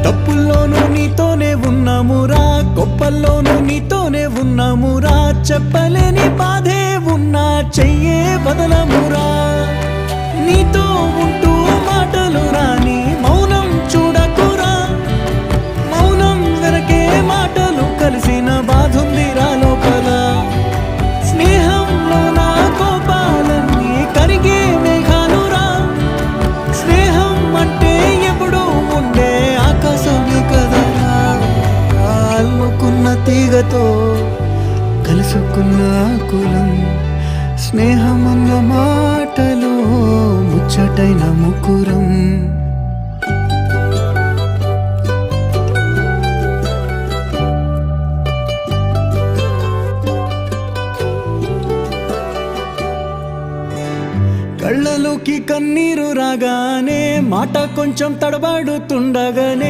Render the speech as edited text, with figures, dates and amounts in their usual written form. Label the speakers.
Speaker 1: తప్పుల్లోనూ నీతోనే ఉన్నామురా, గొప్పల్లోనూ నీతోనే ఉన్నామురా, చెప్పలేని బాధే ఉన్నా చెయ్యే బదలమురా. నీతో ఉంటూ మాటలు రాని మౌనం చూడకురా, మౌనం వెనకే మాటలు కలిసిన బాధుందిరా లోపల. స్నేహంలో నా కోపాలన్నీ కరిగే మేఘాలురా, స్నేహం అంటే ఎప్పుడూ ఉండే ఆకాశమే కదరా. అల్లుకున్న తీగతో కలుసుకున్న కులం, స్నేహమన్న మాటలో ముచ్చటైన ముకురం. కళ్ళలోకి కన్నీరు రాగానే మాట కొంచెం తడబడుతుండగానే